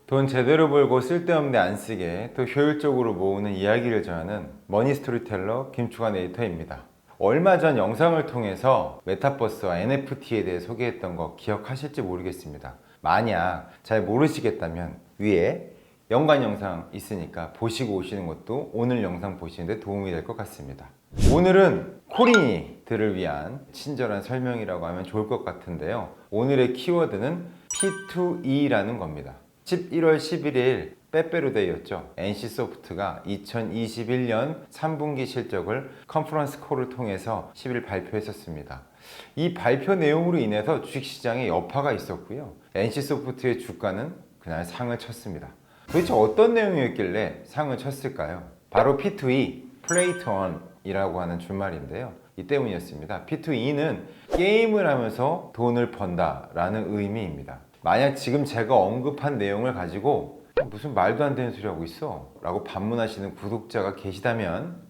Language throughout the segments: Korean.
돈 제대로 벌고 쓸데없는 데 안 쓰게 더 효율적으로 모으는 이야기를 전하는 머니 스토리텔러 김충환 에디터입니다. 얼마 전 영상을 통해서 메타버스와 NFT에 대해 소개했던 거 기억하실지 모르겠습니다. 만약 잘 모르시겠다면 위에 연관 영상 있으니까 보시고 오시는 것도 오늘 영상 보시는데 도움이 될 것 같습니다. 오늘은 코린이들을 위한 친절한 설명이라고 하면 좋을 것 같은데요. 오늘의 키워드는 P2E라는 겁니다. 11월 11일 빼빼로데이였죠. NC소프트가 2021년 3분기 실적을 컨퍼런스 콜을 통해서 10일 발표했었습니다. 이 발표 내용으로 인해서 주식시장에 여파가 있었고요. NC소프트의 주가는 그날 상을 쳤습니다. 도대체 어떤 내용이었길래 상을 쳤을까요? 바로 P2E, Play to Earn 이라고 하는 줄말인데요. 이 때문이었습니다. P2E는 게임을 하면서 돈을 번다 라는 의미입니다. 만약 지금 제가 언급한 내용을 가지고 무슨 말도 안 되는 소리 하고 있어 라고 반문하시는 구독자가 계시다면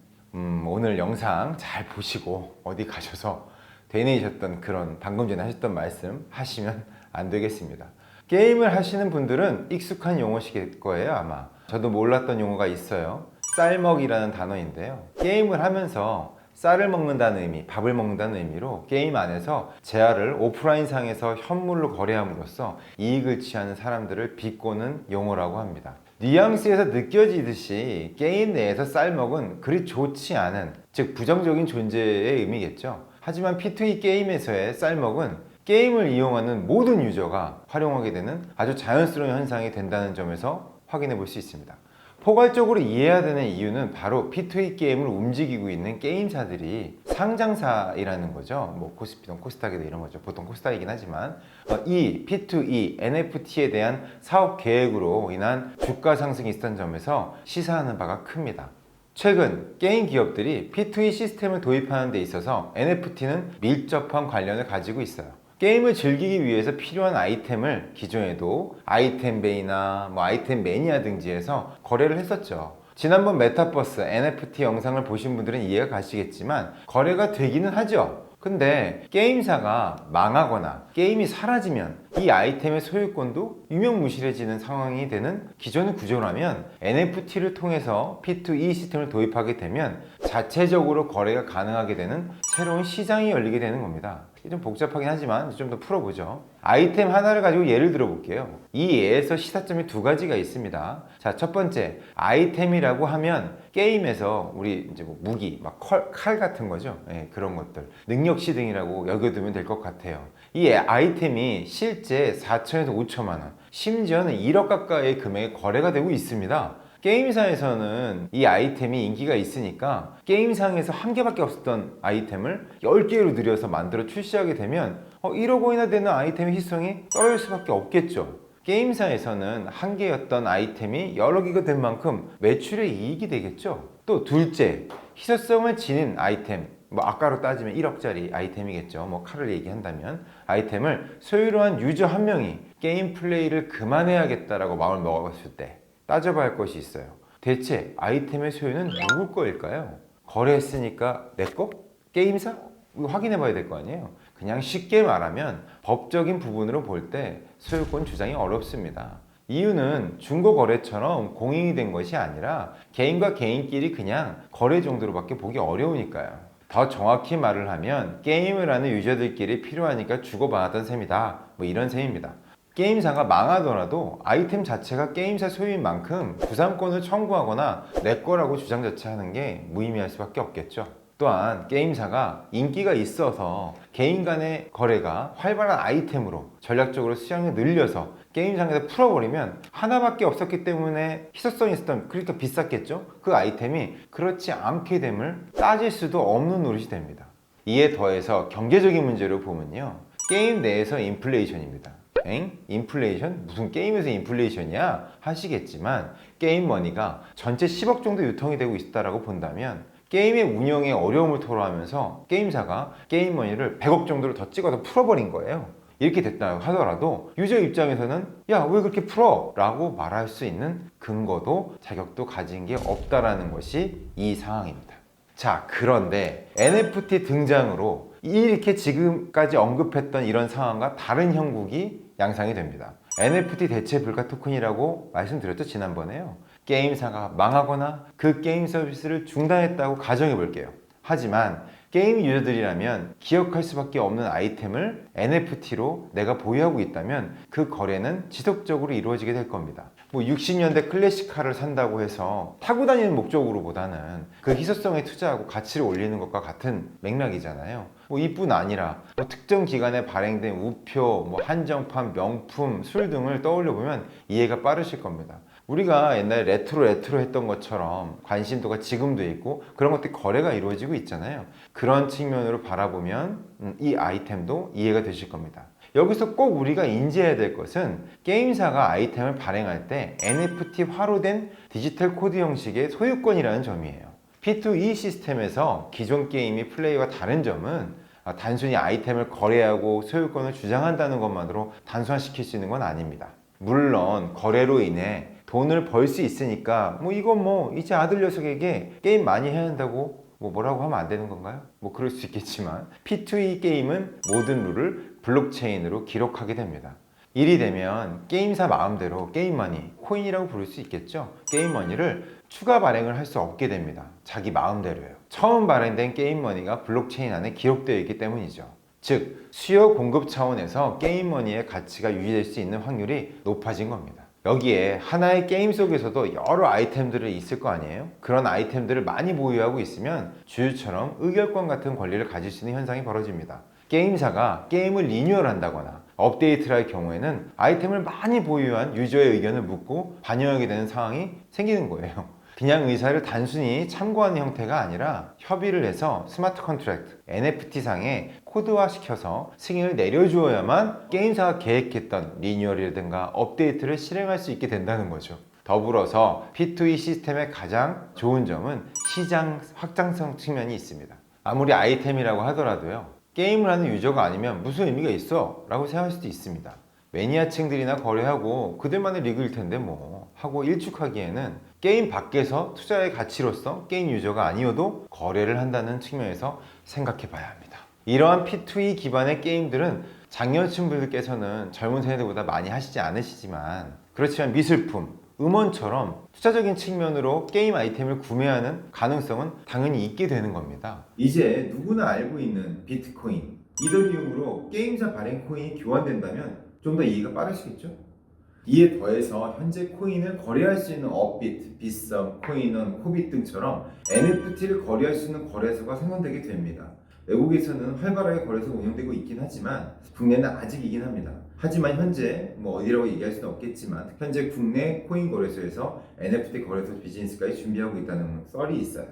오늘 영상 잘 보시고 어디 가셔서 되뇌이셨던 그런 방금 전에 하셨던 말씀 하시면 안 되겠습니다. 게임을 하시는 분들은 익숙한 용어실 거예요. 아마 저도 몰랐던 용어가 있어요. 쌀먹이라는 단어인데요. 게임을 하면서 쌀을 먹는다는 의미, 밥을 먹는다는 의미로 게임 안에서 재화를 오프라인상에서 현물로 거래함으로써 이익을 취하는 사람들을 비꼬는 용어라고 합니다. 뉘앙스에서 느껴지듯이 게임 내에서 쌀먹은 그리 좋지 않은, 즉 부정적인 존재의 의미겠죠. 하지만 P2E 게임에서의 쌀먹은 게임을 이용하는 모든 유저가 활용하게 되는 아주 자연스러운 현상이 된다는 점에서 확인해 볼 수 있습니다. 포괄적으로 이해해야 되는 이유는 바로 P2E 게임을 움직이고 있는 게임사들이 상장사이라는 거죠. 뭐 코스피든 코스닥이든 이런 거죠. 보통 코스닥이긴 하지만 이 P2E, NFT에 대한 사업 계획으로 인한 주가 상승이 있었던 점에서 시사하는 바가 큽니다. 최근 게임 기업들이 P2E 시스템을 도입하는 데 있어서 NFT는 밀접한 관련을 가지고 있어요. 게임을 즐기기 위해서 필요한 아이템을 기존에도 아이템베이나 아이템 매니아 등지에서 거래를 했었죠. 지난번 메타버스 NFT 영상을 보신 분들은 이해가 가시겠지만 거래가 되기는 하죠. 근데 게임사가 망하거나 게임이 사라지면 이 아이템의 소유권도 유명무실해지는 상황이 되는 기존의 구조라면 NFT를 통해서 P2E 시스템을 도입하게 되면 자체적으로 거래가 가능하게 되는 새로운 시장이 열리게 되는 겁니다. 좀 복잡하긴 하지만 좀 더 풀어보죠. 아이템 하나를 가지고 예를 들어 볼게요. 이 예에서 시사점이 두 가지가 있습니다. 자, 첫 번째, 아이템이라고 하면 게임에서 우리 이제 무기, 칼 같은 거죠. 네, 그런 것들. 능력치 등이라고 여겨두면 될 것 같아요. 이 아이템이 실제 4천에서 5천만 원, 심지어는 1억 가까이의 금액에 거래가 되고 있습니다. 게임사에서는 이 아이템이 인기가 있으니까 게임상에서 한 개밖에 없었던 아이템을 10개로 늘려서 만들어 출시하게 되면 1억 원이나 되는 아이템의 희소성이 떨어질 수밖에 없겠죠. 게임사에서는 한 개였던 아이템이 여러 개가 된 만큼 매출의 이익이 되겠죠. 또 둘째, 희소성을 지닌 아이템, 아까로 따지면 1억짜리 아이템이겠죠. 칼을 얘기한다면 아이템을 소유로 한 유저 한 명이 게임 플레이를 그만해야겠다라고 마음을 먹었을 때 따져봐야 할 것이 있어요. 대체 아이템의 소유는 누구 거일까요? 거래했으니까 내 거? 게임사? 이거 확인해 봐야 될 거 아니에요? 그냥 쉽게 말하면 법적인 부분으로 볼 때 소유권 주장이 어렵습니다. 이유는 중고거래처럼 공인이 된 것이 아니라 개인과 개인끼리 그냥 거래 정도로밖에 보기 어려우니까요. 더 정확히 말을 하면 게임을 하는 유저들끼리 필요하니까 주고받았던 셈이다. 이런 셈입니다. 게임사가 망하더라도 아이템 자체가 게임사 소유인 만큼 부담권을 청구하거나 내 거라고 주장 자체하는 게 무의미할 수밖에 없겠죠. 또한 게임사가 인기가 있어서 개인 간의 거래가 활발한 아이템으로 전략적으로 수량을 늘려서 게임상에서 풀어버리면 하나밖에 없었기 때문에 희소성이 있었던, 그러니까 비쌌겠죠. 그 아이템이 그렇지 않게 됨을 따질 수도 없는 노릇이 됩니다. 이에 더해서 경제적인 문제로 보면요, 게임 내에서 인플레이션입니다. 인플레이션? 무슨 게임에서 인플레이션이야? 하시겠지만 게임 머니가 전체 10억 정도 유통이 되고 있다고 본다면 게임의 운영에 어려움을 토로하면서 게임사가 게임 머니를 100억 정도로 더 찍어서 풀어버린 거예요. 이렇게 됐다고 하더라도 유저 입장에서는 야, 왜 그렇게 풀어? 라고 말할 수 있는 근거도 자격도 가진 게 없다라는 것이 이 상황입니다. 자, 그런데 NFT 등장으로 이렇게 지금까지 언급했던 이런 상황과 다른 형국이 양상이 됩니다. NFT 대체 불가 토큰이라고 말씀드렸죠, 지난번에요. 게임사가 망하거나 그 게임 서비스를 중단했다고 가정해 볼게요. 하지만 게임 유저들이라면 기억할 수밖에 없는 아이템을 NFT로 내가 보유하고 있다면 그 거래는 지속적으로 이루어지게 될 겁니다. 뭐 60년대 클래식카를 산다고 해서 타고 다니는 목적으로보다는 그 희소성에 투자하고 가치를 올리는 것과 같은 맥락이잖아요. 뭐 이뿐 아니라 뭐 특정 기간에 발행된 우표, 뭐 한정판, 명품, 술 등을 떠올려 보면 이해가 빠르실 겁니다. 우리가 옛날에 레트로 했던 것처럼 관심도가 지금도 있고 그런 것들이 거래가 이루어지고 있잖아요. 그런 측면으로 바라보면 이 아이템도 이해가 되실 겁니다. 여기서 꼭 우리가 인지해야 될 것은 게임사가 아이템을 발행할 때 NFT화로 된 디지털 코드 형식의 소유권이라는 점이에요. P2E 시스템에서 기존 게임이 플레이와 다른 점은 단순히 아이템을 거래하고 소유권을 주장한다는 것만으로 단순화시킬 수 있는 건 아닙니다. 물론 거래로 인해 돈을 벌 수 있으니까 이건 이제 아들 녀석에게 게임 많이 해야 한다고 뭐라고 하면 안 되는 건가요? 그럴 수 있겠지만 P2E 게임은 모든 룰을 블록체인으로 기록하게 됩니다. 일이 되면 게임사 마음대로 게임머니, 코인이라고 부를 수 있겠죠. 게임머니를 추가 발행을 할 수 없게 됩니다. 자기 마음대로요. 처음 발행된 게임머니가 블록체인 안에 기록되어 있기 때문이죠. 즉 수요 공급 차원에서 게임머니의 가치가 유지될 수 있는 확률이 높아진 겁니다. 여기에 하나의 게임 속에서도 여러 아이템들이 있을 거 아니에요? 그런 아이템들을 많이 보유하고 있으면 주주처럼 의결권 같은 권리를 가질 수 있는 현상이 벌어집니다. 게임사가 게임을 리뉴얼한다거나 업데이트를 할 경우에는 아이템을 많이 보유한 유저의 의견을 묻고 반영하게 되는 상황이 생기는 거예요. 그냥 의사를 단순히 참고하는 형태가 아니라 협의를 해서 스마트 컨트랙트, NFT상에 코드화시켜서 승인을 내려주어야만 게임사가 계획했던 리뉴얼이라든가 업데이트를 실행할 수 있게 된다는 거죠. 더불어서 P2E 시스템의 가장 좋은 점은 시장 확장성 측면이 있습니다. 아무리 아이템이라고 하더라도요, 게임을 하는 유저가 아니면 무슨 의미가 있어? 라고 생각할 수도 있습니다. 매니아층들이나 거래하고 그들만의 리그일 텐데 하고 일축하기에는 게임 밖에서 투자의 가치로서 게임 유저가 아니어도 거래를 한다는 측면에서 생각해 봐야 합니다. 이러한 P2E 기반의 게임들은 장년층 분들께서는 젊은 세대보다 많이 하시지 않으시지만 그렇지만 미술품, 음원처럼 투자적인 측면으로 게임 아이템을 구매하는 가능성은 당연히 있게 되는 겁니다. 이제 누구나 알고 있는 비트코인, 이더리움으로 게임사 발행 코인이 교환된다면 좀 더 이해가 빠르시겠죠? 이에 더해서 현재 코인을 거래할 수 있는 업비트, 빗썸, 코인원, 코빗 등처럼 NFT를 거래할 수 있는 거래소가 생성되게 됩니다. 외국에서는 활발하게 거래소가 운영되고 있긴 하지만 국내는 아직이긴 합니다. 하지만 현재 어디라고 얘기할 수는 없겠지만 현재 국내 코인 거래소에서 NFT 거래소 비즈니스까지 준비하고 있다는 썰이 있어요.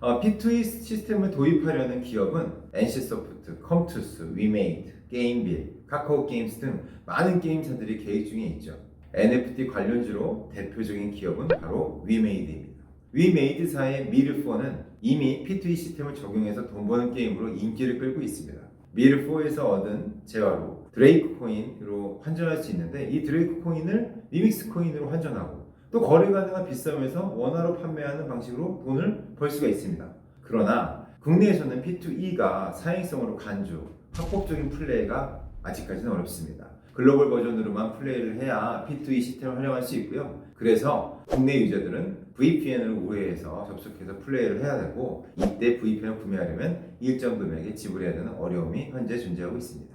P2E 시스템을 도입하려는 기업은 NC소프트, 컴투스, 위메이드, 게임빌, 카카오 게임스 등 많은 게임사들이 계획 중에 있죠. NFT 관련주로 대표적인 기업은 바로 위메이드입니다. 위메이드사의 미르4는 이미 P2E 시스템을 적용해서 돈 버는 게임으로 인기를 끌고 있습니다. 미르4에서 얻은 재화로 드레이크 코인으로 환전할 수 있는데 이 드레이크 코인을 리믹스 코인으로 환전하고 또 거래 가능한 빗썸에서 원화로 판매하는 방식으로 돈을 벌 수가 있습니다. 그러나 국내에서는 P2E가 사행성으로 간주, 합법적인 플레이가 아직까지는 어렵습니다. 글로벌 버전으로만 플레이를 해야 P2E 시스템을 활용할 수 있고요. 그래서 국내 유저들은 VPN을 우회해서 접속해서 플레이를 해야 되고 이때 VPN을 구매하려면 일정 금액에 지불해야 되는 어려움이 현재 존재하고 있습니다.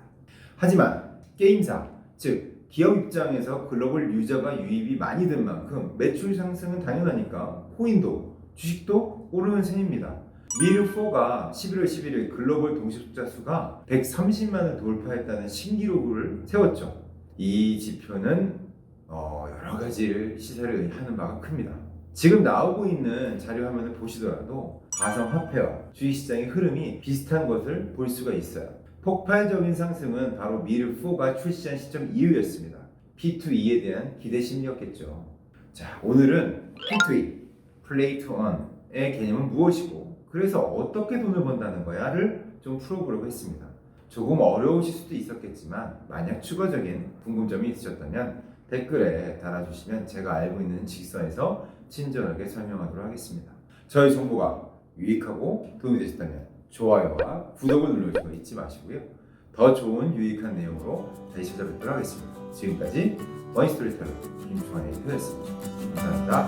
하지만 게임사, 즉 기업 입장에서 글로벌 유저가 유입이 많이 된 만큼 매출 상승은 당연하니까 코인도 주식도 오르는 셈입니다. 미르4가 11월 11일 글로벌 동시소비자 수가 130만을 돌파했다는 신기록을 세웠죠. 이 지표는 여러 가지를 시세를 하는 바가 큽니다. 지금 나오고 있는 자료 화면을 보시더라도 가상화폐와 주식시장의 흐름이 비슷한 것을 볼 수가 있어요. 폭발적인 상승은 바로 미르4가 출시한 시점 이후였습니다. P2E에 대한 기대 심리였겠죠. 자, 오늘은 P2E, Play to Earn의 개념은 무엇이고 그래서 어떻게 돈을 번다는 거야를 좀 풀어보려고 했습니다. 조금 어려우실 수도 있었겠지만 만약 추가적인 궁금점이 있으셨다면 댓글에 달아주시면 제가 알고 있는 직선에서 친절하게 설명하도록 하겠습니다. 저희 정보가 유익하고 도움이 되셨다면 좋아요와 구독을 눌러주시는 거 잊지 마시고요. 더 좋은 유익한 내용으로 다시 찾아뵙도록 하겠습니다. 지금까지 머니스토리텔러 김충환 에디터였습니다. 감사합니다.